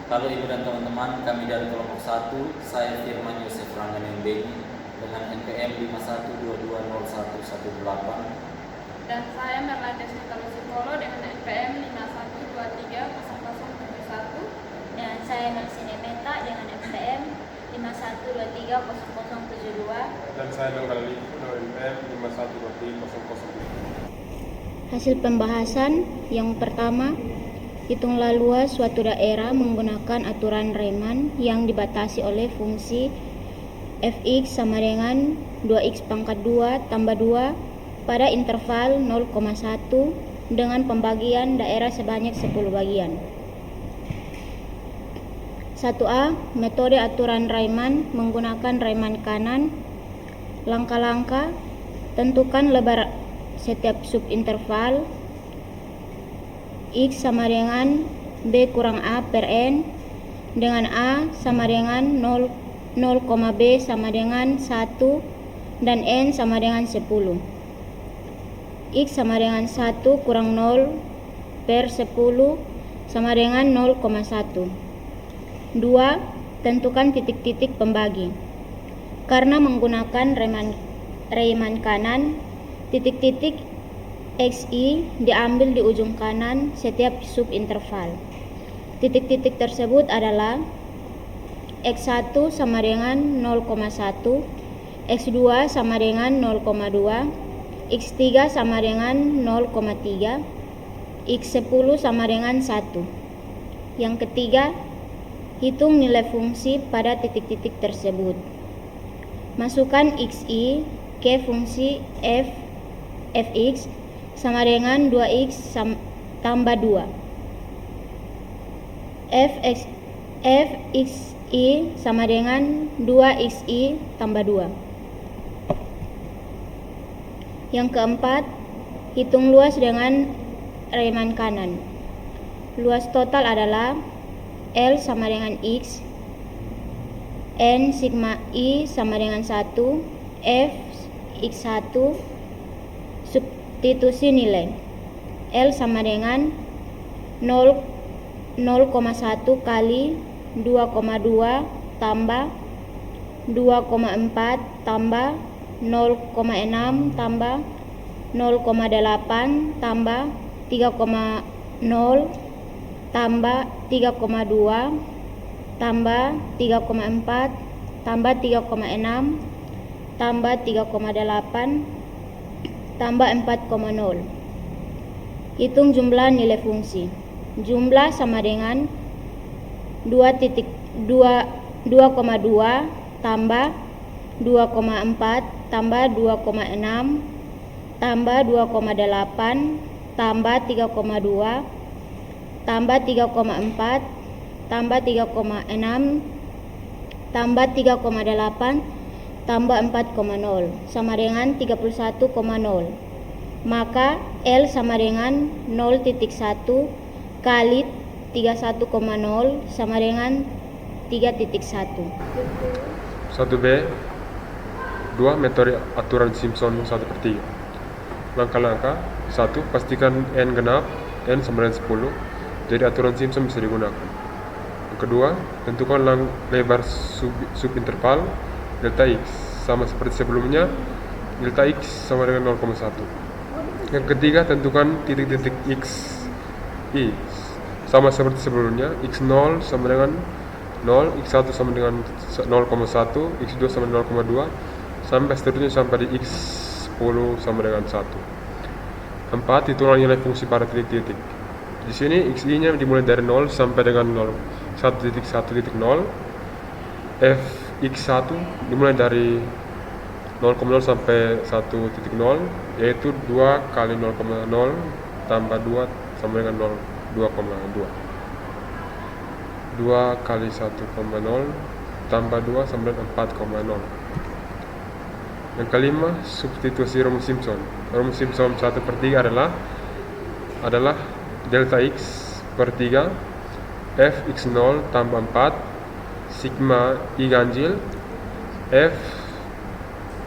Halo Ibu dan teman-teman, kami dari kelompok 1, saya Firman Yosef Rangga Nembeni dengan NPM 51220118. Dan saya Merlanda Sitolo dengan NPM 51230071. Dan saya Marsine Meta dengan NPM 51230072. Dan saya Nanggal Liku dengan NPM 51230007. Hasil pembahasan yang pertama, hitunglah luas suatu daerah menggunakan aturan Riemann yang dibatasi oleh fungsi fx sama dengan 2x pangkat 2 tambah 2 pada interval 0,1 dengan pembagian daerah sebanyak 10 bagian. 1a. Metode aturan Riemann menggunakan Riemann kanan. Langkah-langkah: tentukan lebar setiap subinterval x sama dengan b kurang a per n, dengan a sama dengan 0, b sama dengan 1 dan n sama dengan 10. X sama dengan 1 kurang 0 per 10 sama dengan 0,1. 2. Tentukan titik-titik pembagi. Karena menggunakan Riemann kanan, titik-titik xi diambil di ujung kanan setiap subinterval. Titik-titik tersebut adalah x1 sama dengan 0,1, x2 sama dengan 0,2, x3 sama dengan 0,3, x10 sama dengan 1. Yang ketiga, hitung nilai fungsi pada titik-titik tersebut. Masukkan xi ke fungsi fx sama dengan 2x tambah 2. fxi sama dengan 2xi tambah 2. Yang keempat, hitung luas dengan Riemann kanan. Luas total adalah L sama dengan X, N sigma I sama dengan 1, F X1. Substitusi nilai. L sama dengan 0,1 kali 2,2 tambah 2,4 tambah 0,6 tambah 0,8 tambah 3,0 tambah 3,2 tambah 3,4 tambah 3,6 tambah 3,8 tambah 4,0. Hitung jumlah nilai fungsi. Jumlah sama dengan 2,2 tambah 2,4 tambah 2,6 tambah 2,8 tambah 3,2 tambah 3,4 tambah 3,6 tambah 3,8 tambah 4,0 sama dengan 31,0. Maka L sama dengan 0,1 kali 31,0 sama dengan 3,1. 1b. 2. Metode aturan Simpson 1/3. Langkah-langkah: 1. Pastikan n genap, n sama dengan 10, jadi aturan Simpson bisa digunakan. Yang kedua, tentukan lebar subinterval delta x. Sama seperti sebelumnya, delta x sama dengan 0,1. Yang ketiga, tentukan titik-titik x i. Sama seperti sebelumnya, x0 sama dengan 0, x1 sama dengan 0,1, x2 sama dengan 0,2, sampai seterusnya sampai di x10 sama dengan 1. 4. Hitunglah nilai fungsi pada titik-titik. Di sini xi-nya dimulai dari 0 sampai dengan 1,1,0. fx1 dimulai dari 0,0 sampai 1,0, yaitu 2 kali 0,0 tambah 2 sama dengan 2,2. 2 kali 1,0 tambah 2 sama dengan 4,0. Yang kelima, substitusi rumus Simpson. Rumus Simpson 1/3 adalah delta x per 3 fx0 tambah 4 sigma i ganjil f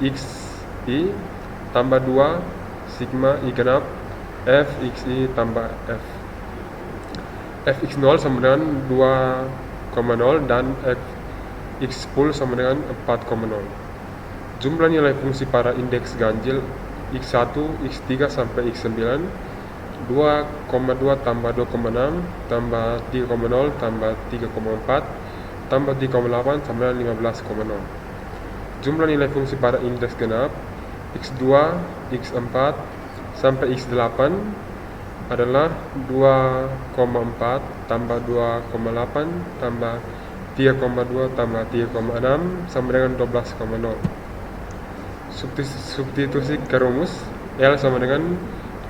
xi tambah 2 sigma i genap fxi tambah f. Fx0 sama dengan 2 dan Fx10 sama dengan 4,0. Jumlah nilai fungsi pada indeks ganjil X1, X3 sampai X9 2,2 tambah 2,6 tambah 3,0 tambah 3,4 tambah 3,8 sama dengan 15,0. Jumlah nilai fungsi pada indeks genap X2, X4 sampai X8 adalah 2,4 tambah 2,8 tambah 3,2 tambah 3,6 sama dengan 12,0. Substitusi ke rumus L sama dengan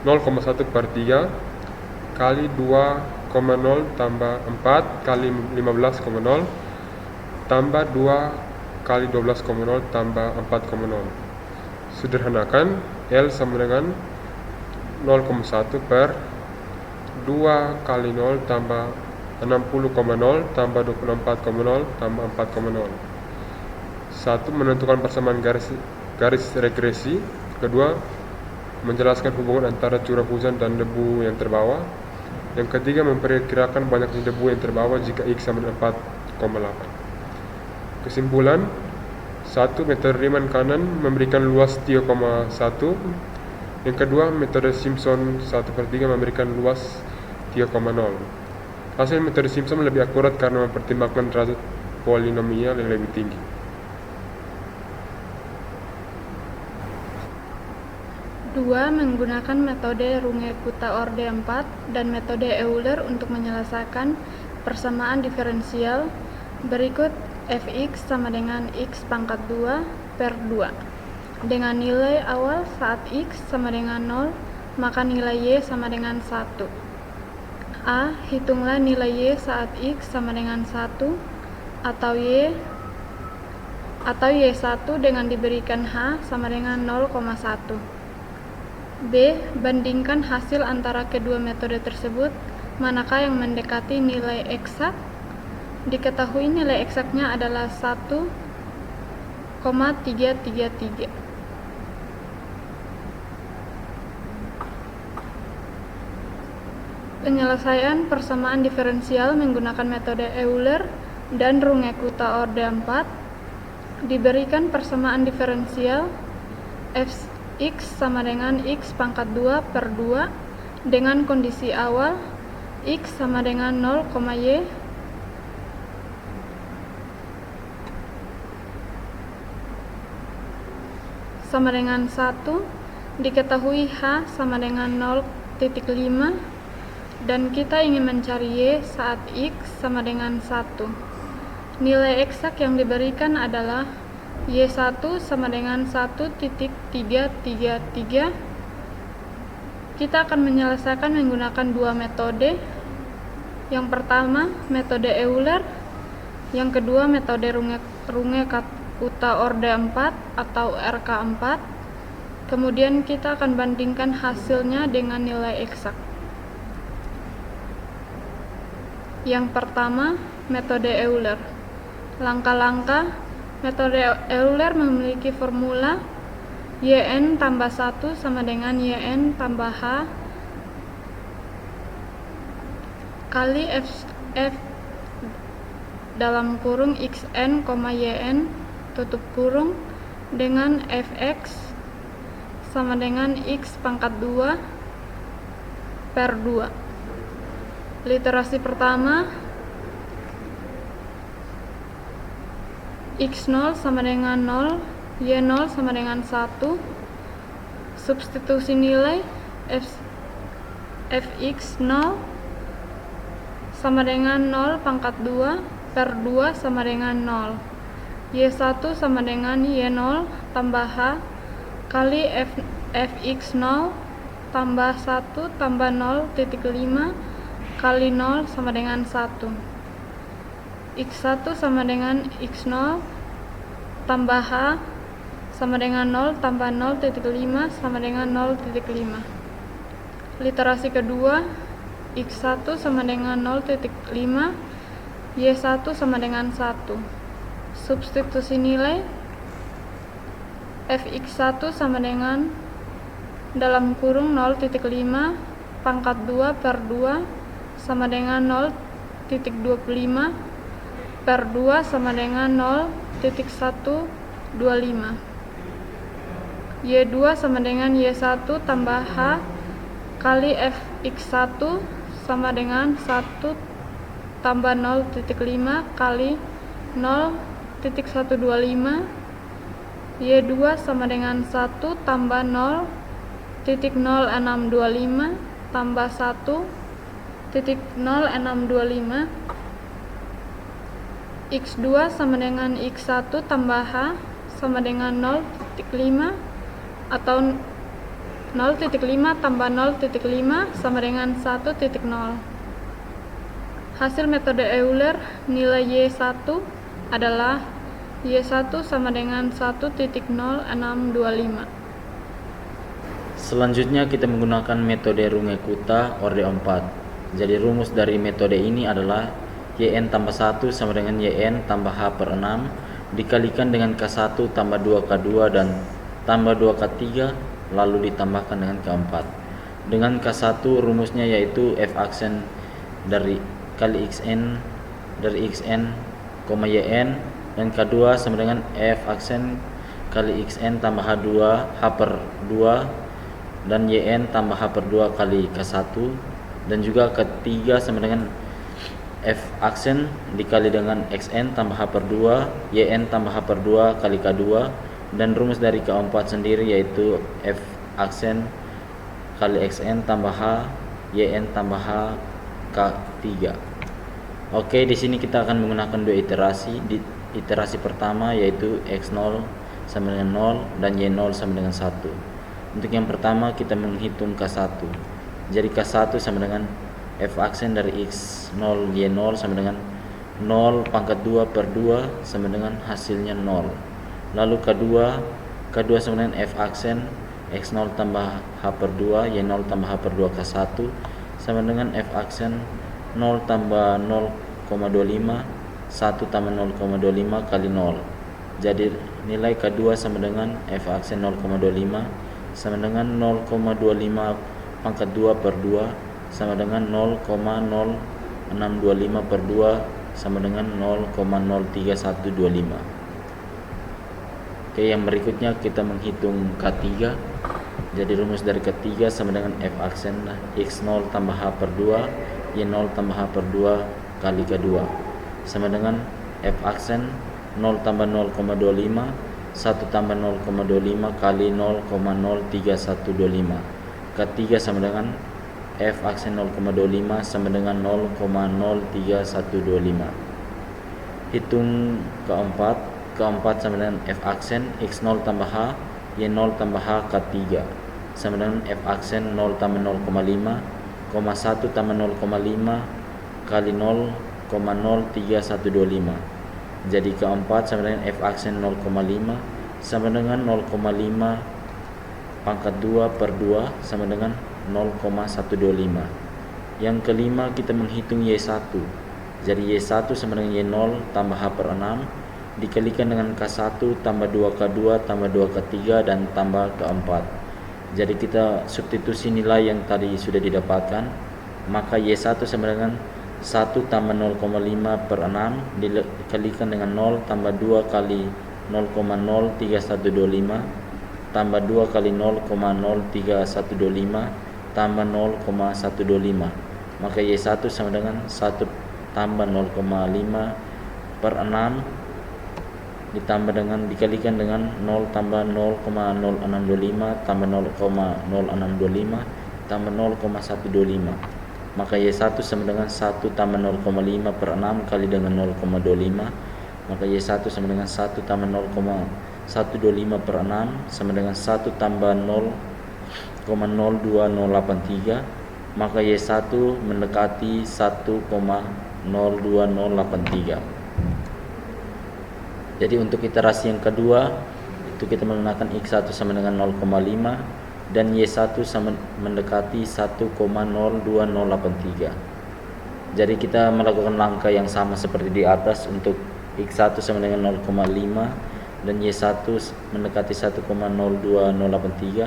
0,1 per 3 kali 2,0 tambah 4 kali 15,0 tambah 2 kali 12,0 tambah 4,0. Sederhanakan, L sama dengan 0,1 per 2 kali 0 tambah 60,0 tambah 24,0 tambah 4,0. 1. Menentukan persamaan garis regresi. Kedua, menjelaskan hubungan antara curah hujan dan debu yang terbawa. Yang ketiga, memperkirakan banyaknya debu yang terbawa jika X sama dengan 4,8. Kesimpulan, 1. Metode Riemann kanan memberikan luas 3,1. Yang kedua, metode Simpson 1/3 memberikan luas 3,0. Hasil metode Simpson lebih akurat karena mempertimbangkan derajat polinomial yang lebih tinggi. Dua, menggunakan metode Runge-Kutta-Orde 4 dan metode Euler untuk menyelesaikan persamaan diferensial berikut fx sama dengan x pangkat 2 per 2 dengan nilai awal saat x sama dengan 0 maka nilai y sama dengan 1. A. Hitunglah nilai y saat x sama dengan 1 atau y1 dengan diberikan h sama dengan 0,1. B. Bandingkan hasil antara kedua metode tersebut, manakah yang mendekati nilai eksak? Diketahui nilai eksaknya adalah 1,333. Penyelesaian persamaan diferensial menggunakan metode Euler dan Runge-Kutta-Orde 4. Diberikan persamaan diferensial x sama dengan x pangkat 2 per 2 dengan kondisi awal x sama dengan 0, y sama dengan 1. Diketahui h sama dengan 0,5 dan kita ingin mencari y saat x sama dengan 1. Nilai eksak yang diberikan adalah y1 sama dengan 1,333. Kita akan menyelesaikan menggunakan dua metode. Yang pertama, metode Euler. Yang kedua, metode Runge-Kutta-Orde 4 atau RK4. Kemudian kita akan bandingkan hasilnya dengan nilai eksak. Yang pertama, metode Euler. Langkah-langkah. Metode Euler memiliki formula yn tambah 1 sama dengan yn tambah h kali f dalam kurung xn, yn tutup kurung dengan fx sama dengan x pangkat 2 per 2. Literasi pertama, x0 sama dengan 0, y0 sama dengan 1. Substitusi nilai fx0 sama dengan 0 pangkat 2 per 2 sama dengan 0. y1 sama dengan y0 tambah h kali fx0 tambah 1 tambah 0,5 kali 0 sama dengan 1. x1 sama dengan x0 tambah h sama dengan 0 tambah 0,5 sama dengan 0,5. Literasi kedua, x1 sama dengan 0,5, y1 sama dengan 1. Substitusi nilai fx1 sama dengan dalam kurung 0,5 pangkat 2 per 2 sama dengan 0,25 per 2 sama dengan 0.125. Y2 sama dengan Y1 tambah H kali Fx1 sama dengan 1 tambah 0.5 kali 0.125. Y2 sama dengan 1 tambah 0.0625 tambah 1.0625. X2 sama dengan X1 tambah H sama dengan 0.5 atau 0.5 tambah 0.5 sama dengan 1.0. Hasil metode Euler nilai Y1 adalah Y1 sama dengan 1.0625. Selanjutnya kita menggunakan metode Runge-Kutta orde 4. Jadi rumus dari metode ini adalah Yn tambah 1 sama dengan Yn tambah H per 6 dikalikan dengan K1 tambah 2K2 dan tambah 2K3 lalu ditambahkan dengan K4. Dengan K1 rumusnya yaitu F aksen dari kali Xn dari Xn, Yn, dan K2 sama dengan F aksen kali Xn tambah H2 H per 2 dan Yn tambah H per 2 kali K1, dan juga K3 sama dengan F aksen dikali dengan Xn tambah H per 2 Yn tambah H per 2 kali K2, dan rumus dari K4 sendiri yaitu F aksen kali Xn tambah H Yn tambah H K3. Oke, di sini kita akan menggunakan dua iterasi. Di iterasi pertama yaitu X0 sama dengan 0 dan Y0 sama dengan 1. Untuk yang pertama kita menghitung K1. Jadi K1 sama dengan F aksen dari X0 Y0 sama dengan 0 pangkat 2 per 2 sama dengan hasilnya 0. Lalu K2 sama dengan F aksen X0 tambah H per 2 Y0 tambah H per 2 K1 sama dengan F aksen 0 tambah 0,25 1 tambah 0,25 kali 0. Jadi nilai K2 sama dengan F aksen 0,25 sama dengan 0,25 pangkat 2 per 2 sama dengan 0,0625 per 2 sama dengan 0,03125. Oke, yang berikutnya kita menghitung K3. Jadi rumus dari K3 sama dengan F aksen X0 tambah H per 2 Y0 tambah H per 2 kali K2 sama dengan F aksen 0 tambah 0,25 1 tambah 0,25 kali 0,03125. K3 sama dengan F aksen 0,25 sama dengan 0,03125. Hitung K4 sama dengan F aksen X0 tambah H Y0 tambah H K3 sama dengan F aksen 0 tambah 0,5 1 tambah 0,5 kali 0,03125. Jadi K4 sama dengan F aksen 0,5 sama dengan 0,5 pangkat 2 per 2 sama dengan 0,125. Yang kelima kita menghitung Y1. Jadi Y1 sama dengan Y0 tambah H per 6 dikalikan dengan K1 tambah 2K2 tambah 2K3 dan tambah K4. Jadi kita substitusi nilai yang tadi sudah didapatkan, maka Y1 sama dengan 1 tambah 0,5 per 6 dikalikan dengan 0 tambah 2 kali 0,03125 tambah 2 kali 0,03125 tambah 0,125. Maka Y1 sama dengan 1 tambah 0,5 per 6 ditambah dengan dikalikan dengan 0 tambah 0,0625 tambah 0,0625 tambah 0,125. Maka Y1 sama dengan 1 tambah 0,5 per 6 kali dengan 0,25. Maka Y1 sama dengan 1 tambah 0,125 per 6 sama dengan 1 tambah 0,02083. Maka Y1 mendekati 1,02083. Jadi untuk iterasi yang kedua itu kita menggunakan X1 sama dengan 0,5 dan Y1 sama mendekati 1,02083. Jadi kita melakukan langkah yang sama seperti di atas. Untuk X1 sama dengan 0,5 dan Y1 mendekati 1,02083.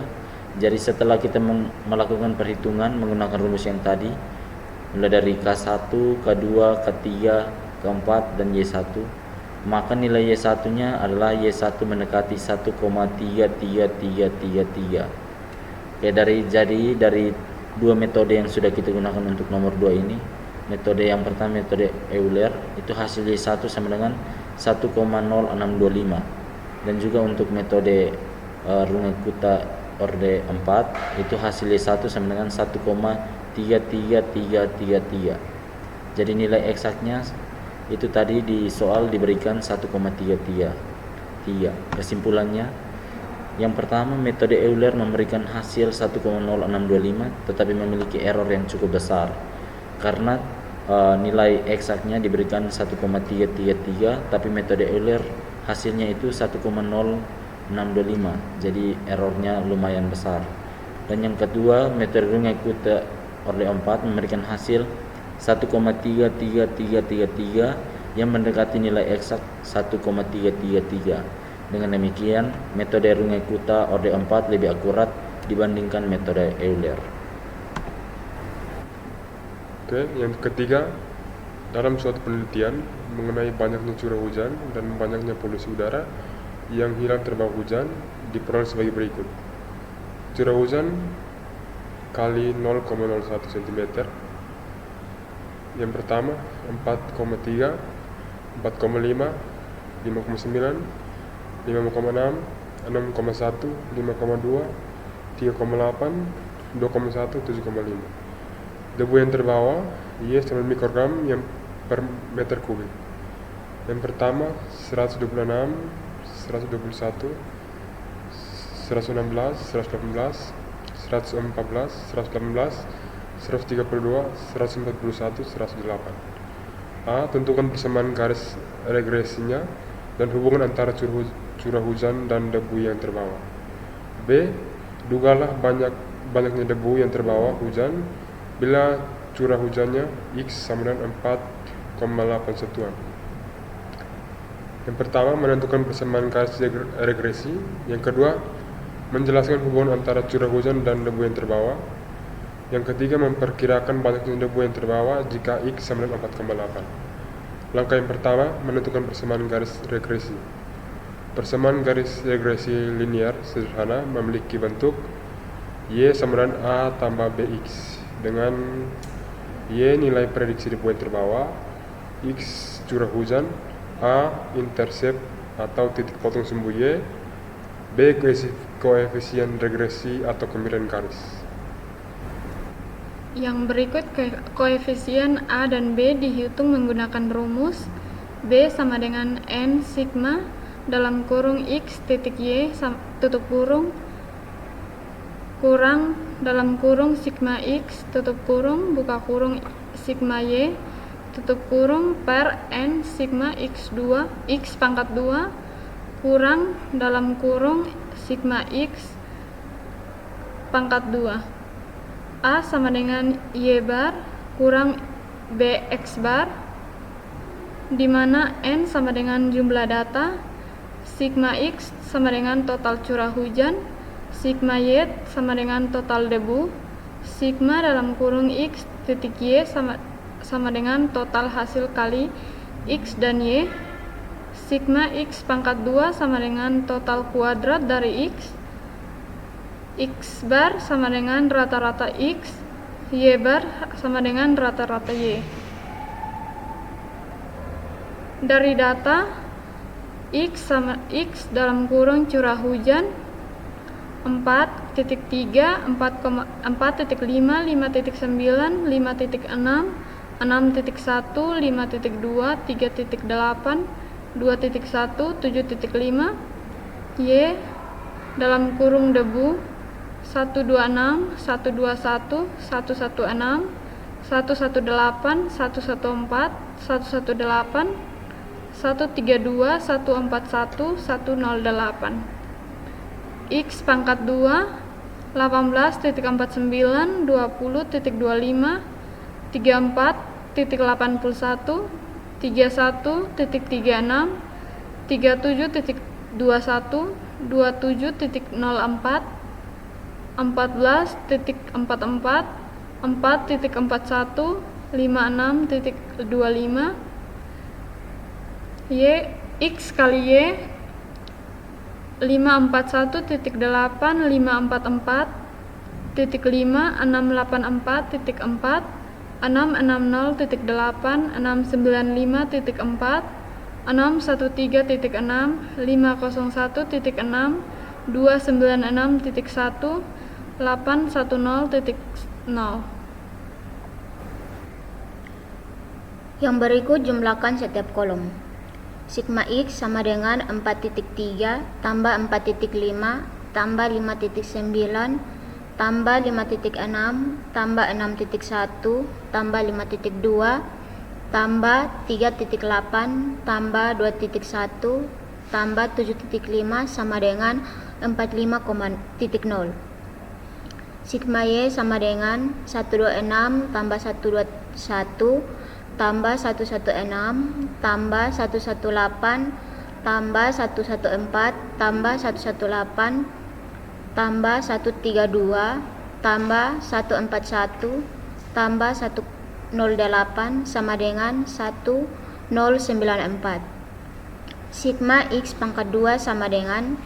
Jadi setelah kita melakukan perhitungan menggunakan rumus yang tadi, mulai dari K1, K2, K3, keempat, dan Y1, maka nilai Y1-nya adalah Y1 mendekati 1,33333. Oke, dari dua metode yang sudah kita gunakan untuk nomor 2 ini, metode yang pertama metode Euler itu hasil Y1 sama dengan 1,0625, dan juga untuk metode Runge-Kutta orde 4 itu hasil Y1 sama dengan 1,33333. Jadi nilai eksaknya itu tadi di soal diberikan 1,333. Kesimpulannya, yang pertama metode Euler memberikan hasil 1,0625 tetapi memiliki error yang cukup besar karena nilai eksaknya diberikan 1,333 tapi metode Euler hasilnya itu 1,0625, jadi errornya lumayan besar. Dan yang kedua, metode Runge-Kutta orde 4 memberikan hasil 1,33333 yang mendekati nilai eksak 1,333. Dengan demikian, metode Runge-Kutta orde 4 lebih akurat dibandingkan metode Euler. Oke, yang ketiga, dalam suatu penelitian mengenai banyaknya curah hujan dan banyaknya polusi udara yang hilang terbawa hujan diperoleh sebagai berikut. Curah hujan kali 0,01 cm. Yang pertama 4,3, 4,5, 5,9, 5,6, 6,1, 5,2, 3,8, 2,1, 7,5. Debu yang terbawa Y 9 mikrogram yang per meter kubik. Yang pertama 126, 121, 116, 118, 114, 118, 132, 141, 108. A. Tentukan persamaan garis regresinya dan hubungan antara curah hujan dan debu yang terbawa. B. Dugalah banyaknya debu yang terbawa hujan bila curah hujannya X sama dengan 4,81. Yang pertama, menentukan persamaan garis regresi. Yang kedua, menjelaskan hubungan antara curah hujan dan debu yang terbawa. Yang ketiga, memperkirakan banyaknya debu yang terbawa jika X sama dengan 4,8. Langkah yang pertama, menentukan persamaan garis regresi. Persamaan garis regresi linear sederhana memiliki bentuk Y sama dengan A tambah BX, dengan Y nilai prediksi debu yang terbawa, X curah hujan, A intercept atau titik potong sumbu Y, B koefisien regresi atau kemiringan garis. Yang berikut koefisien A dan B dihitung menggunakan rumus B sama dengan N sigma dalam kurung X titik Y tutup kurung kurang dalam kurung sigma X tutup kurung buka kurung sigma Y tutup kurung per N sigma X2 X pangkat 2 kurang dalam kurung sigma X pangkat 2. A sama dengan Y bar kurang BX bar, di mana N sama dengan jumlah data, sigma X sama dengan total curah hujan, sigma Y sama dengan total debu, sigma dalam kurung X titik Y sama dengan total hasil kali X dan Y, sigma X pangkat 2 sama dengan total kuadrat dari X, X bar sama dengan rata-rata X, Y bar sama dengan rata-rata Y. Dari data X sama X dalam kurung curah hujan 4.3, 4.5, 5.9, 5.6, 6.1, 5.2, 3.8, 2.1, 7.5, Y dalam kurung debu 126, 121, 116, 118, 114, 118, 132, 141, 108. X pangkat 2 18.49, 20.25, 34.81, 31.36, 37.21, 27.04, 14.44, 4.41, 56.25, Y X kali Y 541.8 544.5 684.4 660.8 695.4 613.6 501.6 296.1 810.0. Yang berikut jumlahkan setiap kolom. Sigma X sama dengan 4.3 tambah 4.5 tambah 5.9 tambah 5.6 tambah 6.1 tambah 5.2 tambah 3.8 tambah 2.1 tambah 7.5 sama dengan 45,0. Sigma Y sama dengan 126 tambah 121 tambah 116 tambah 118 tambah 114 tambah 118 tambah 132 tambah 141 tambah 108 sama dengan 1094. Sigma X pangkat 2 sama dengan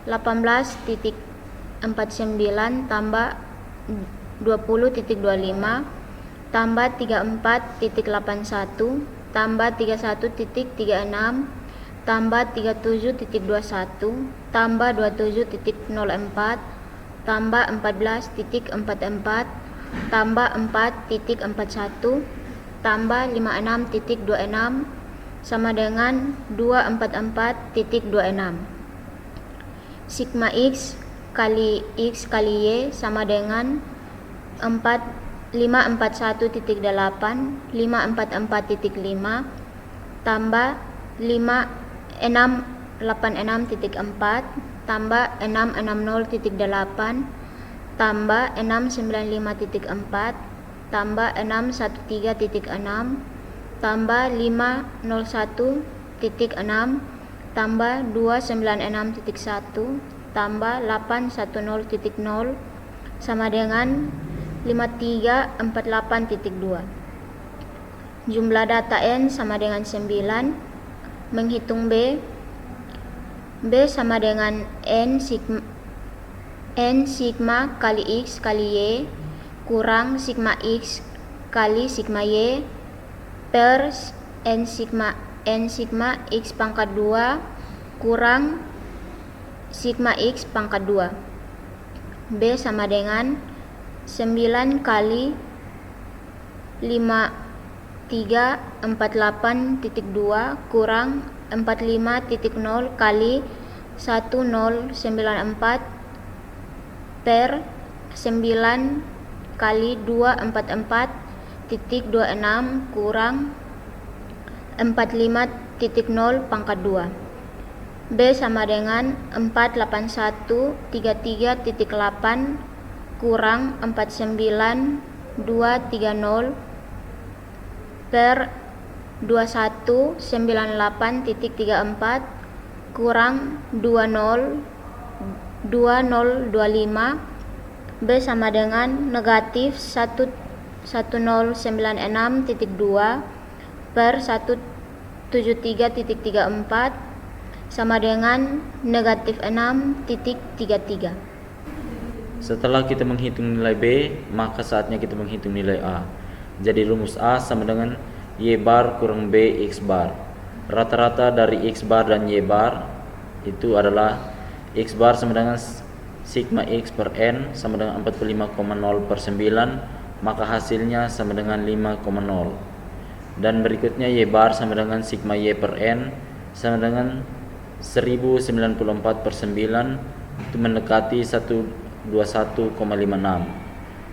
18.49 tambah 20.25 tambah 34.81 tambah 31.36 tambah 37.21 tambah 27.04 tambah 14.44 tambah 4.41 tambah 56.26 sama dengan 244.26. Sigma X kali Y sama dengan 541.8 544.5 tambah 686.4 tambah 660.8 tambah 695.4 tambah 613.6 tambah 501.6 tambah 296.1 tambah 810.0 sama dengan 5348.2. Jumlah data N sama dengan 9. Menghitung B sama dengan N sigma kali X kali Y kurang sigma X kali sigma Y per N sigma X pangkat 2 kurang sigma X pangkat 2. B sama dengan 9 kali 5348.2 kurang 45.0 kali 1094 per 9 kali 244.26 kurang 45.0 pangkat 2. B sama dengan 48133.8 kurang 49230 per 2198.34 kurang 2025. B sama dengan negatif 1096.2 per 173.34 sama dengan negatif 6.33. Setelah kita menghitung nilai B, maka saatnya kita menghitung nilai A. Jadi rumus A sama dengan Y bar kurang B X bar. Rata-rata dari X bar dan Y bar itu adalah X bar sama dengan sigma X per N sama dengan 45,0 per 9, maka hasilnya sama dengan 5,0. Dan berikutnya Y bar sama dengan sigma Y per N sama dengan 1094 per 9, itu mendekati 121,56.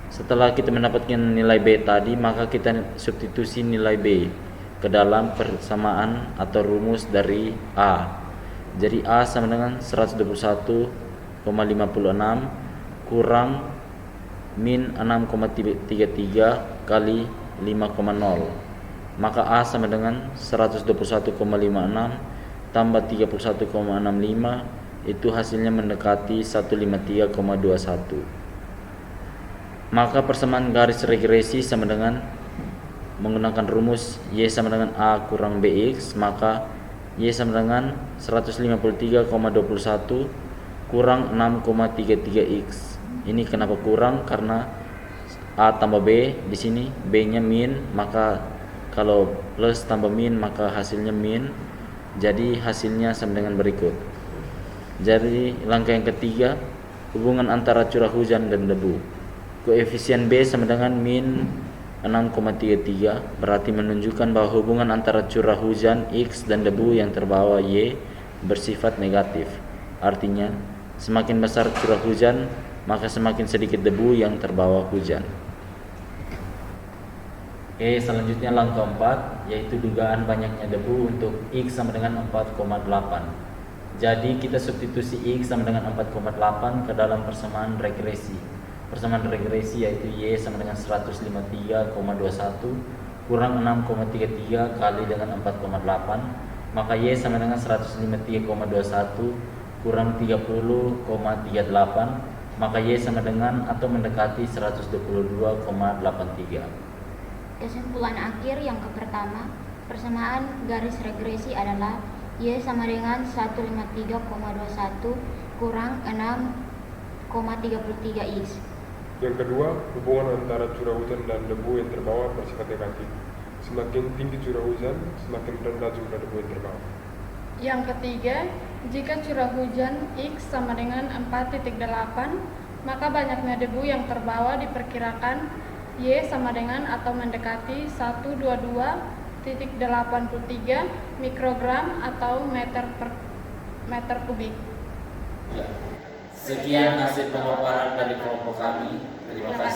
Setelah kita mendapatkan nilai B tadi, maka kita substitusi nilai B ke dalam persamaan atau rumus dari A. Jadi A sama dengan 121,56 kurang min 6,33 kali 5,0. Maka A sama dengan 121,56 tambah 31,65, itu hasilnya mendekati 153,21. Maka persamaan garis regresi sama dengan menggunakan rumus Y sama dengan A kurang BX, maka Y sama dengan 153,21 kurang 6,33X. Ini kenapa kurang? Karena A tambah B di sini, B-nya min, maka kalau plus tambah min maka hasilnya min. Jadi hasilnya sama dengan berikut. Jadi langkah yang ketiga, hubungan antara curah hujan dan debu. Koefisien B sama dengan min 6,33, berarti menunjukkan bahwa hubungan antara curah hujan X dan debu yang terbawa Y bersifat negatif. Artinya, semakin besar curah hujan, maka semakin sedikit debu yang terbawa hujan. Oke, selanjutnya langkah 4, yaitu dugaan banyaknya debu untuk X sama dengan 4,8. Jadi kita substitusi X sama dengan 4,8 ke dalam persamaan regresi. Persamaan regresi yaitu Y sama dengan 153,21 kurang 6,33 kali dengan 4,8, maka Y sama dengan 153,21 kurang 30,38, maka Y sama dengan atau mendekati 122,83. Kesimpulan akhir yang pertama, persamaan garis regresi adalah Y sama dengan 153,21 kurang 6,33X. Yang kedua, hubungan antara curah hujan dan debu yang terbawa bersifat negatif. Semakin tinggi curah hujan, semakin rendah jumlah debu yang terbawa. Yang ketiga, jika curah hujan X sama dengan 4,8, maka banyaknya debu yang terbawa diperkirakan Y sama dengan atau mendekati 122,83 mikrogram atau meter kubik. Sekian hasil pemaparan dari kelompok kami. Terima kasih.